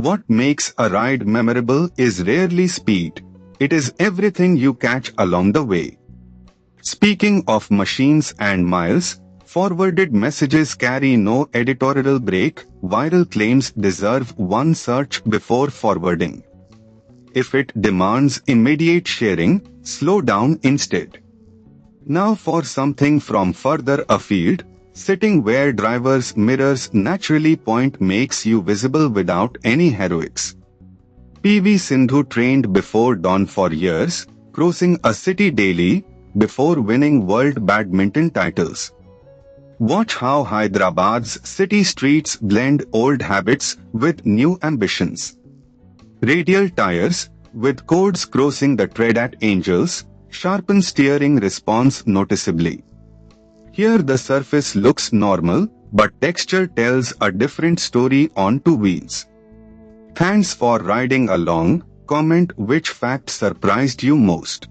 What makes a ride memorable is rarely speed. It is everything you catch along the way. Speaking of machines and miles, forwarded messages carry no editorial break. Viral claims deserve one search before forwarding. If it demands immediate sharing, slow down instead. Now for something from further afield, sitting where driver's mirrors naturally point makes you visible without any heroics. PV Sindhu trained before dawn for years, crossing a city daily, before winning world badminton titles. Watch how Hyderabad's city streets blend old habits with new ambitions. Radial tires, with codes crossing the tread at angles, sharpen steering response noticeably. Here the surface looks normal, but texture tells a different story on two wheels. Thanks for riding along. Comment which fact surprised you most.